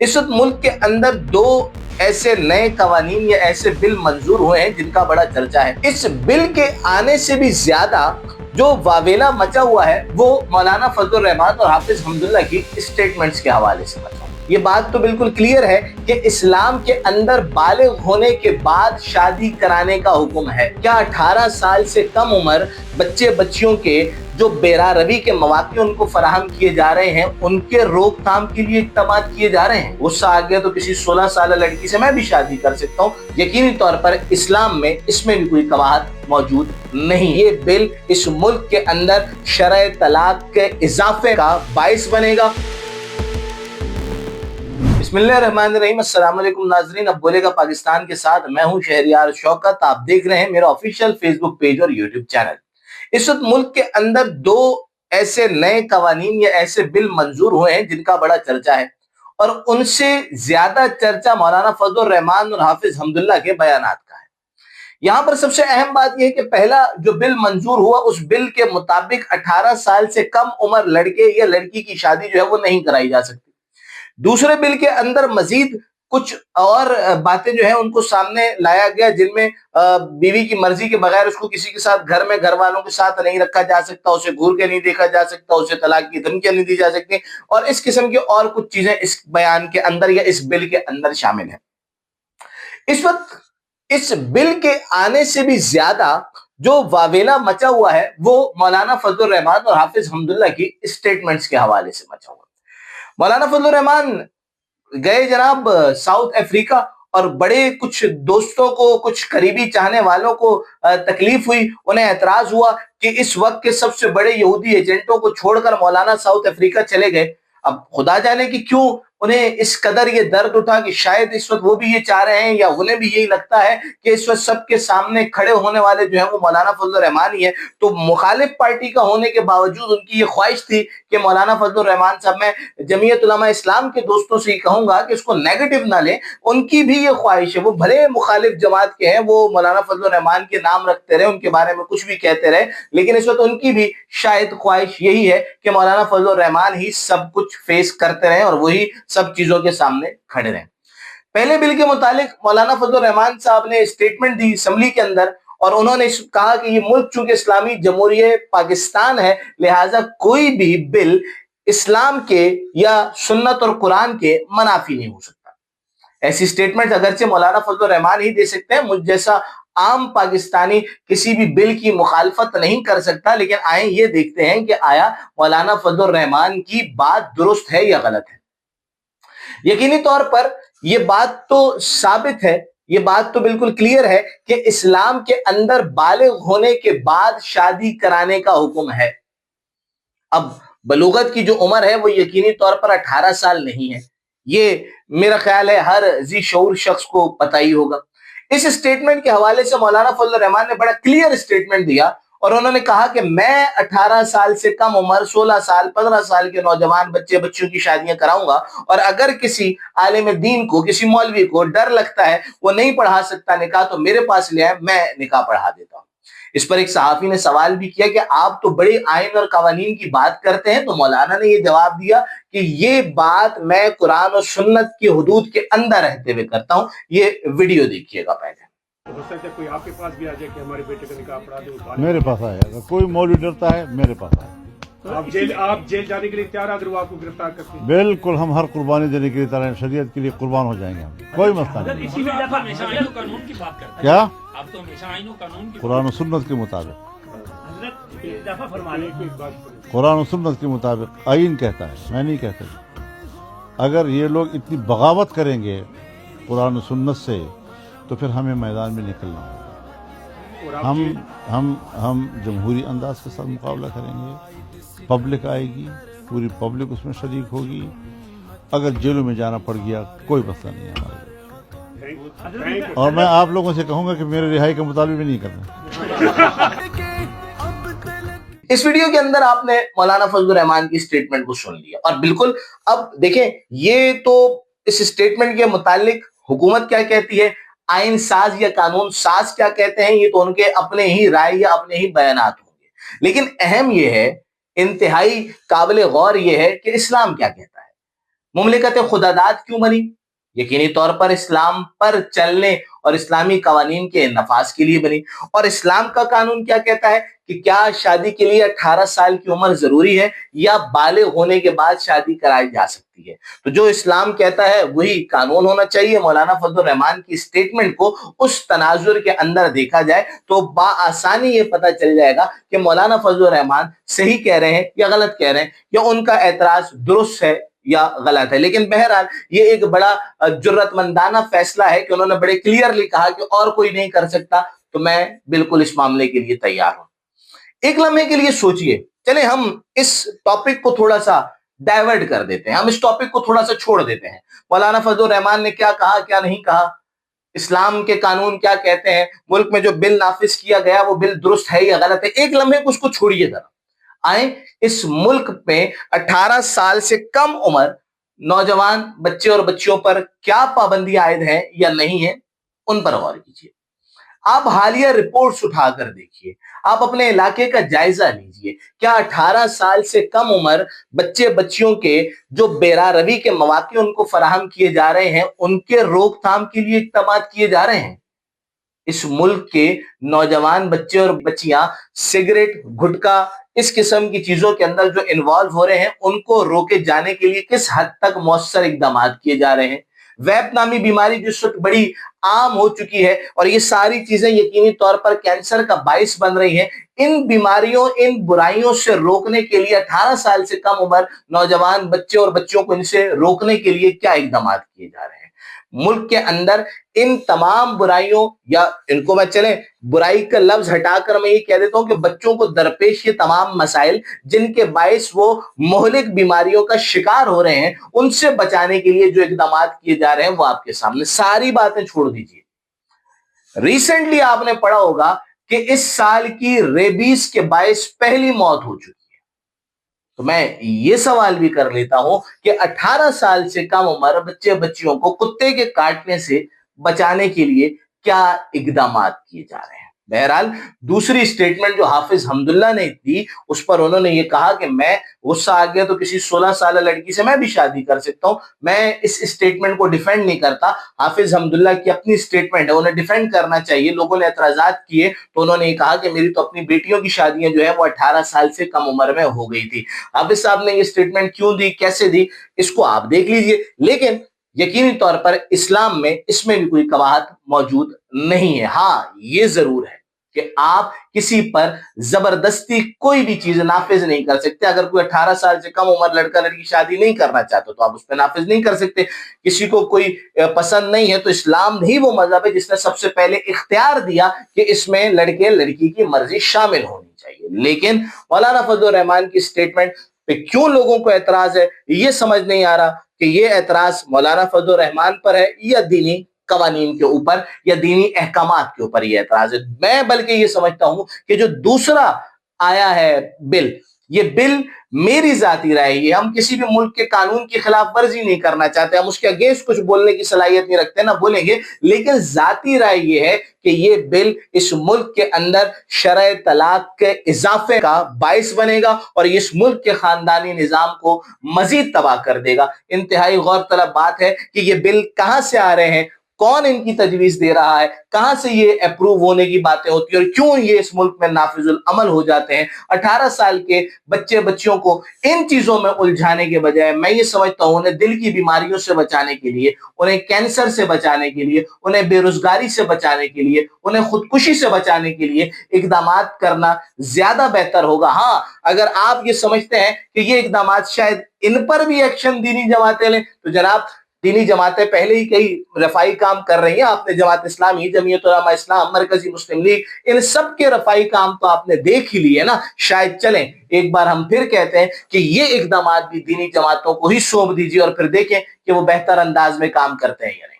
इस वक्त मुल्क के अंदर दो ऐसे नए कवानीन या ऐसे बिल मंजूर हुए हैं जिनका बड़ा चर्चा है। इस बिल के आने से भी ज्यादा जो वावेला मचा हुआ है वो मौलाना फजलुर रहमान और हाफिज हमदुल्ला की स्टेटमेंट्स के हवाले से मचा। ये बात तो बिल्कुल क्लियर है कि इस्लाम के अंदर बालिग होने के बाद शादी कराने का हुक्म है। क्या 18 साल से कम उम्र बच्चे बच्चियों के जो बेरारवी के मौके उनको फराहम किए जा रहे हैं उनके रोकथाम के लिए इक़दाम किए जा रहे हैं? गुस्सा आ गया तो किसी 16 साल लड़की से मैं भी शादी कर सकता हूँ। यकीनी तौर पर इस्लाम में इसमें भी कोई कवाहत मौजूद नहीं। ये बिल इस मुल्क के अंदर शरअ तलाक के इजाफे का बाइस बनेगा। बिस्मिल्लाहिर्रहमानिर्रहीम। अस्सलाम वालेकुम नाज़रीन, अब बोलेगा पाकिस्तान के साथ मैं हूं शहरियार शौकत। आप देख रहे हैं मेरा ऑफिशियल फेसबुक पेज और यूट्यूब चैनल। इस वक्त मुल्क के अंदर दो ऐसे नए कवानीन या ऐसे बिल मंजूर हुए हैं जिनका बड़ा चर्चा है और उनसे ज्यादा चर्चा मौलाना फजलुर रहमान और हाफिज हमदुल्ला के बयानात का है। यहाँ पर सबसे अहम बात यह है कि पहला जो बिल मंजूर हुआ उस बिल के मुताबिक 18 साल से कम उम्र लड़के या लड़की की शादी जो है वो नहीं कराई जा सकती। दूसरे बिल के अंदर मजीद कुछ और बातें जो है उनको सामने लाया गया जिनमें बीवी की मर्जी के बगैर उसको किसी के साथ घर में घर वालों के साथ नहीं रखा जा सकता, उसे घूर के नहीं देखा जा सकता, उसे तलाक की धमकियां नहीं दी जा सकती और इस किस्म की और कुछ चीजें इस बयान के अंदर या इस बिल के अंदर शामिल है। इस वक्त इस बिल के आने से भी ज्यादा जो वावेला मचा हुआ है वो मौलाना फजलुर रहमान और हाफिज हमदुल्ला की स्टेटमेंट्स के हवाले से मचा हुआ। मौलाना फजलुर रहमान गए जनाब साउथ अफ्रीका और बड़े कुछ दोस्तों को, कुछ करीबी चाहने वालों को तकलीफ हुई, उन्हें एतराज हुआ कि इस वक्त के सबसे बड़े यहूदी एजेंटों को छोड़कर मौलाना साउथ अफ्रीका चले गए। अब खुदा जाने कि क्यों उन्हें इस कदर ये दर्द उठा कि शायद इस वक्त वो भी ये चाह रहे हैं या उन्हें भी यही लगता है कि इस वक्त सबके सामने खड़े होने वाले जो है वो मौलाना फजलुर रहमान ही है। तो मुखालिफ पार्टी का होने के बावजूद उनकी ये ख्वाहिश थी कि मौलाना फजलुर रहमान साहब, मैं जमीयत उलमा इस्लाम के दोस्तों से ही कहूंगा कि इसको नेगेटिव ना लें, उनकी भी ये ख्वाहिश है, वो भले मुखालिफ जमात के हैं, वो मौलाना फजलुर रहमान के नाम रखते रहे, उनके बारे में कुछ भी कहते रहे, लेकिन इस वक्त उनकी भी शायद ख्वाहिश यही है कि मौलाना फजलुर रहमान ही सब कुछ फेस करते रहे और वही सब चीजों के सामने खड़े रहे। पहले बिल के मुतालिक मौलाना फजलुर रहमान साहब ने स्टेटमेंट दी असेंबली के अंदर और उन्होंने कहा कि ये मुल्क चूंकि इस्लामी जमहूरियत पाकिस्तान है, लिहाजा कोई भी बिल इस्लाम के या सुन्नत और कुरान के मनाफी नहीं हो सकता। ऐसी स्टेटमेंट अगरचे मौलाना फजलुर रहमान ही दे सकते हैं, मुझ जैसा आम पाकिस्तानी किसी भी बिल की मुखालफत नहीं कर सकता। लेकिन आए ये देखते हैं कि आया मौलाना फजलुर रहमान की बात दुरुस्त है या गलत है। यकीनी तौर पर यह बात तो साबित है, यह बात तो बिल्कुल क्लियर है कि इस्लाम के अंदर बालिग होने के बाद शादी कराने का हुक्म है। अब बलूगत की जो उम्र है वो यकीनी तौर पर 18 साल नहीं है, ये मेरा ख्याल है हर जी शऊर शख्स को पता ही होगा। इस स्टेटमेंट के हवाले से मौलाना फजलुर रहमान ने बड़ा क्लियर स्टेटमेंट दिया और उन्होंने कहा कि मैं 18 साल से कम उम्र 16 साल 15 साल के नौजवान बच्चे बच्चियों की शादियां कराऊंगा और अगर किसी आलिम दीन को, किसी मौलवी को डर लगता है वो नहीं पढ़ा सकता निकाह तो मेरे पास ले आए, मैं निकाह पढ़ा देता हूं। इस पर एक सहाफी ने सवाल भी किया कि आप तो बड़े आइन और कवानीन की बात करते हैं, तो मौलाना ने ये जवाब दिया कि ये बात मैं कुरान और सुन्नत की हुदूद के अंदर रहते हुए करता हूं। ये वीडियो देखिएगा पहले। हो सकता है कोई आपके पास भी आ जाए कि हमारे बेटे का निकाह पढ़ा दो। मेरे पास आएगा, कोई मौलवी डरता है मेरे पास आए। तो आप जेल जाने के लिए तैयार अगर वो आपको गिरफ्तार करते हैं? बिल्कुल, हम हर कुर्बानी देने के लिए तैयार हैं, शरीयत के लिए कुर्बान हो जाएंगे हम, कोई मसला नहीं। इसी वजह से हमेशा आईन और कानून की बात करते हैं। क्या आप तो हमेशा आईन और कानून की कुरान और सुन्नत के मुताबिक, बात कुरान और सुन्नत के मुताबिक आइन कहता है, मैं नहीं कहता। अगर ये लोग इतनी बगावत करेंगे कुरान और सुन्नत से तो फिर हमें मैदान में निकलना होगा। हम जमहूरी अंदाज के साथ मुकाबला करेंगे, पब्लिक आएगी, पूरी पब्लिक उसमें शरीक होगी। अगर जेलों में जाना पड़ गया कोई मसला नहीं है हमारे। और मैं आप लोगों से कहूंगा कि मेरे रिहाई का मुताबिक भी नहीं करना। इस वीडियो के अंदर आपने मौलाना फजलुर रहमान की स्टेटमेंट को सुन लिया और बिल्कुल अब देखें, ये तो इस स्टेटमेंट के मुतालिक हुकूमत क्या कहती है, आइन साज या कानून साज क्या कहते हैं, ये तो उनके अपने ही राय या अपने ही बयानात होंगे। लेकिन अहम ये है, इंतहाई काबिल गौर ये है कि इस्लाम क्या कहता है। मुमलिकत खुदादाद क्यों बनी? यकीनी तौर पर इस्लाम पर चलने और इस्लामी कवानीन के नफाज के लिए बनी। और इस्लाम का कानून क्या कहता है कि क्या शादी के लिए 18 साल की उम्र जरूरी है या बालिग होने के बाद शादी कराई जा सकती है? तो जो इस्लाम कहता है वही कानून होना चाहिए। मौलाना फजल रहमान की स्टेटमेंट को उस तनाजुर के अंदर देखा जाए तो बाआसानी ये पता चल जाएगा कि मौलाना फजल रहमान सही कह रहे हैं या गलत कह रहे हैं, या उनका एतराज दुरुस्त है या गलत है। लेकिन बहरहाल ये एक बड़ा जुर्रतमंदाना फैसला है कि उन्होंने बड़े क्लियरली कहा कि और कोई नहीं कर सकता, तो मैं बिल्कुल इस मामले के लिए तैयार हूं। एक लम्हे के लिए सोचिए, चले हम इस टॉपिक को थोड़ा सा डाइवर्ट कर देते हैं, हम इस टॉपिक को थोड़ा सा छोड़ देते हैं। मौलाना फजल रहमान ने क्या कहा क्या नहीं कहा, इस्लाम के कानून क्या कहते हैं, मुल्क में जो बिल नाफिज किया गया वो बिल दुरुस्त है या गलत है, एक लम्हे को उसको छोड़िए जरा। आए इस मुल्क में 18 साल से कम उम्र नौजवान बच्चे और बच्चियों पर क्या पाबंदी आयद है या नहीं है, उन पर गौर कीजिए। आप हालिया रिपोर्ट्स उठाकर देखिए, आप अपने इलाके का जायजा लीजिए। क्या 18 साल से कम उम्र बच्चे बच्चियों के जो बेरारवी के मौके उनको फराहम किए जा रहे हैं, उनके रोकथाम के लिए इक़दाम किए जा रहे हैं? इस मुल्क के नौजवान बच्चे और बच्चियां सिगरेट, गुटखा, इस किस्म की चीजों के अंदर जो इन्वॉल्व हो रहे हैं, उनको रोके जाने के लिए किस हद तक मौसर इक़दाम किए जा रहे हैं? वैप नामी बीमारी जिस वक्त बड़ी आम हो चुकी है और ये सारी चीजें यकीनी तौर पर कैंसर का बाइस बन रही हैं, इन बीमारियों, इन बुराइयों से रोकने के लिए 18 साल से कम उम्र नौजवान बच्चे और बच्चियों को इनसे रोकने के लिए क्या इक़दाम किए जा रहे हैं? मुल्क के अंदर इन तमाम बुराइयों, या इनको मैं चले बुराई का लफ्ज हटाकर मैं ये कह देता हूं कि बच्चों को दरपेश ये तमाम मसाइल जिनके बायस वो मोहलिक बीमारियों का शिकार हो रहे हैं, उनसे बचाने के लिए जो इक़दाम किए जा रहे हैं वो आपके सामने। सारी बातें छोड़ दीजिए, रिसेंटली आपने पढ़ा होगा कि इस साल की रेबीज के बायस पहली मौत हो चुकी है। तो मैं ये सवाल भी कर लेता हूं कि 18 साल से कम उम्र बच्चे बच्चियों को कुत्ते के काटने से बचाने के लिए क्या इक़दाम किए जा रहे हैं? बहरहाल दूसरी स्टेटमेंट जो हाफिज हमदुल्ला ने दी, उस पर उन्होंने ये कहा कि मैं गुस्सा आ गया तो किसी 16 साल लड़की से मैं भी शादी कर सकता हूं। मैं इस स्टेटमेंट को डिफेंड नहीं करता, हाफिज हमदुल्ला की अपनी स्टेटमेंट है, उन्हें डिफेंड करना चाहिए। लोगों ने एतराजात किए तो उन्होंने ये कहा कि मेरी तो अपनी बेटियों की शादियां जो है वो 18 साल से कम उम्र में हो गई थी। हाफिज साहब ने ये स्टेटमेंट क्यों दी, कैसे दी, इसको आप देख लीजिए। लेकिन यकीनी तौर पर इस्लाम में इसमें भी कोई कवाहत मौजूद नहीं है। हाँ, ये जरूर है कि आप किसी पर जबरदस्ती कोई भी चीज नाफिज नहीं कर सकते। अगर कोई 18 साल से कम उम्र लड़का लड़की शादी नहीं करना चाहते तो आप उस पर नाफिज नहीं कर सकते। किसी को कोई पसंद नहीं है तो इस्लाम ही वो मजहब है जिसने सबसे पहले इख्तियार दिया कि इसमें लड़के लड़की की मर्जी शामिल होनी चाहिए। लेकिन मौलाना फजल रहमान की स्टेटमेंट पे क्यों लोगों को एतराज है, ये समझ नहीं आ रहा कि ये एतराज मौलाना फजल रहमान पर है या दीनी कवानीन के ऊपर या दीनी अहकामात के ऊपर ये एतराज है। मैं बल्कि ये समझता हूं कि जो दूसरा आया है बिल, ये बिल मेरी जाती राय है, हम किसी भी मुल्क के कानून की खिलाफ वर्जी नहीं करना चाहते, हम उसके अगेंस्ट कुछ बोलने की सलाहियत नहीं रखते, ना बोलेंगे, लेकिन जाती राय ये है कि ये बिल इस मुल्क के अंदर शरअ तलाक के इजाफे का बाइस बनेगा और इस मुल्क के खानदानी निजाम को मजीद तबाह कर देगा। इंतहाई गौरतलब बात है कि ये बिल कहां से आ रहे हैं, कौन इनकी तजवीज दे रहा है, कहां से ये अप्रूव होने की बातें होती है और क्यों ये इस मुल्क में नाफिजुल अमल हो जाते हैं। 18 साल के बच्चे बच्चियों को इन चीजों में उलझाने के बजाय मैं ये समझता हूं उन्हें दिल की बीमारियों से बचाने के लिए, उन्हें कैंसर से बचाने के लिए, उन्हें बेरोजगारी से बचाने के लिए, उन्हें खुदकुशी से बचाने के लिए इकदाम करना ज्यादा बेहतर होगा। हाँ, अगर आप ये समझते हैं कि ये इकदाम शायद इन पर भी एक्शन दीनी जमातें लें, तो जनाब दीनी जमातें पहले ही कई रफाई काम कर रही हैं। आपने जमात इस्लामी, जमीयत उलमा इस्लाम, मरकजी मुस्लिम लीग, इन सब के रफाई काम तो आपने देख ही लिए ना। शायद चलें एक बार हम फिर कहते हैं कि ये इकदाम भी दीनी जमातों को ही सौंप दीजिए और फिर देखें कि वो बेहतर अंदाज में काम करते हैं या नहीं।